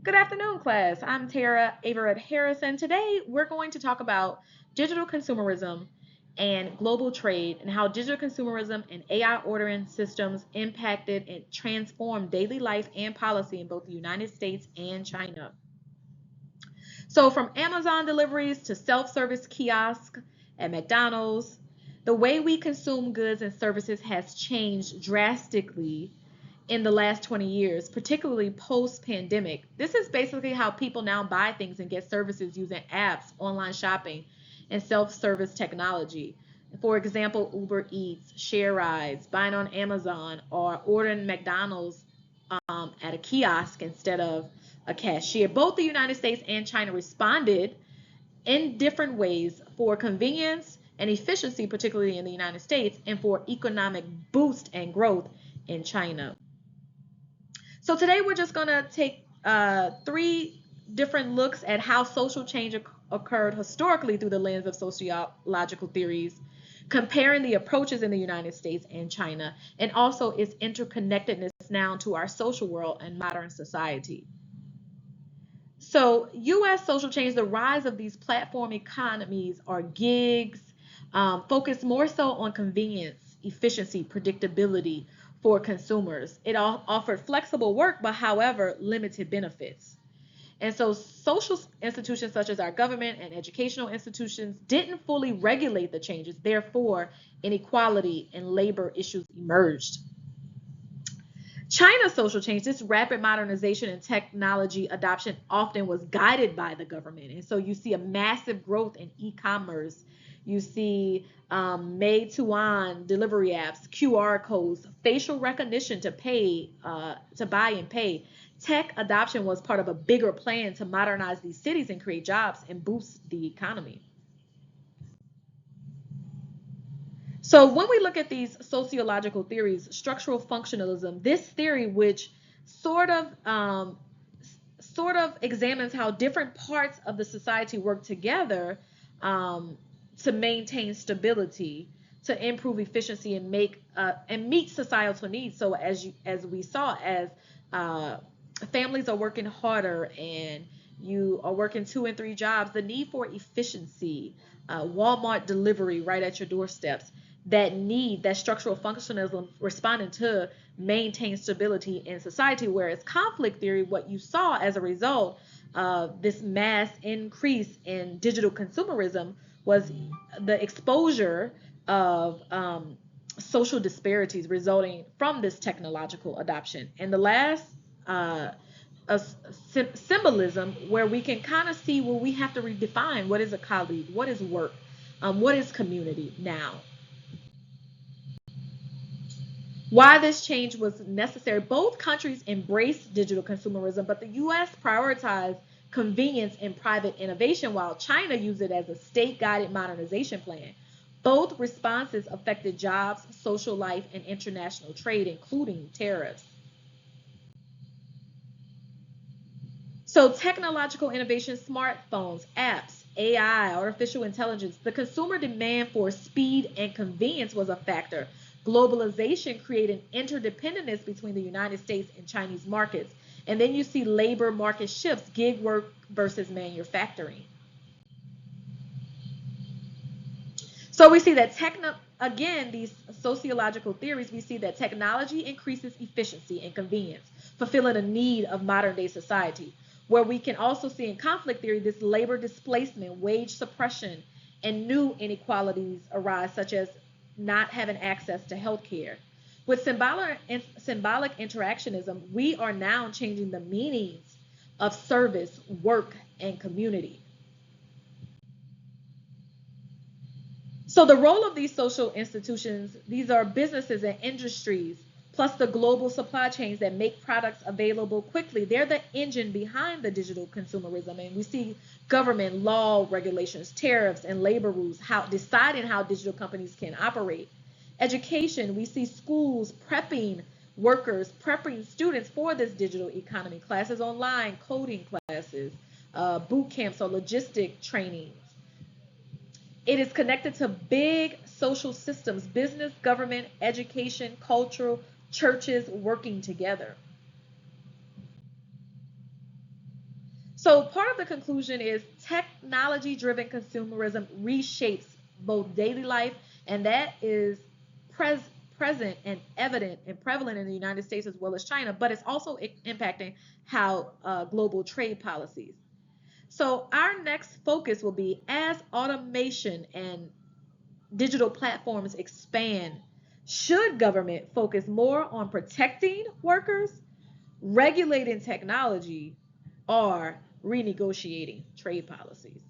Good afternoon, class. I'm Tara Averett Harrison. Today, we're going to talk about digital consumerism and global trade and how digital consumerism and AI ordering systems impacted and transformed daily life and policy in both the United States and China. So, from Amazon deliveries to self service kiosks at McDonald's, the way we consume goods and services has changed drastically in the last 20 years, particularly post pandemic. This is basically how people now buy things and get services using apps, online shopping, and self service technology. For example, Uber Eats, share rides, buying on Amazon, or ordering McDonald's at a kiosk instead of a cashier. Both the United States and China responded in different ways for convenience and efficiency, particularly in the United States, and for economic boost and growth in China. So today we're just going to take three different looks at how social change occurred historically through the lens of sociological theories, comparing the approaches in the United States and China, and also its interconnectedness now to our social world and modern society. So, US social change, the rise of these platform economies or gigs, focus more so on convenience, efficiency, predictability for consumers. It offered flexible work, but however, limited benefits. And so, social institutions such as our government and educational institutions didn't fully regulate the changes. Therefore, inequality and labor issues emerged. China's social change, this rapid modernization and technology adoption often was guided by the government. And so you see a massive growth in e-commerce. You see made to on delivery apps, QR codes, facial recognition to pay, to buy and pay. Tech adoption was part of a bigger plan to modernize these cities and create jobs and boost the economy. So when we look at these sociological theories, structural functionalism, this theory, which sort of um, sort of examines how different parts of the society work together um, to maintain stability, to improve efficiency, and make and meet societal needs. So as we saw, as uh, families are working harder and you are working two and three jobs, the need for efficiency, Walmart delivery right at your doorsteps, that need, that structural functionalism responding to maintain stability in society. Whereas conflict theory, what you saw as a result of this mass increase in digital consumerism was the exposure of social disparities resulting from this technological adoption. And the last uh, a symbolism where we can kind of see where we have to redefine what is a colleague, what is work, what is community now. Why this change was necessary. Both countries embraced digital consumerism, but the US prioritized convenience and private innovation while China used it as a state guided modernization plan. Both responses affected jobs, social life, and international trade, including tariffs. So, technological innovation, smartphones, apps, AI, artificial intelligence, the consumer demand for speed and convenience was a factor. Globalization created interdependence between the United States and Chinese markets. And then you see labor market shifts, gig work versus manufacturing. So we see that again, these sociological theories, we see that technology increases efficiency and convenience, fulfilling a need of modern day society. Where we can also see in conflict theory this labor displacement, wage suppression, and new inequalities arise, such as not having access to health care. With symbolic interactionism, we are now changing the meanings of service, work, and community. So the role of these social institutions, these are businesses and industries, plus the global supply chains that make products available quickly. They're the engine behind the digital consumerism. And we see government law regulations, tariffs, and labor rules how deciding how digital companies can operate. Education, we see schools prepping workers, prepping students for this digital economy, classes online, coding classes, boot camps or logistic training. It is connected to big social systems, business, government, education, cultural, churches working together. So part of the conclusion is technology-driven consumerism reshapes both daily life, and that is pres- present and evident and prevalent in the United States as well as China, but it's also impacting how global trade policies. So our next focus will be as automation and digital platforms expand, should government focus more on protecting workers, regulating technology, or renegotiating trade policies?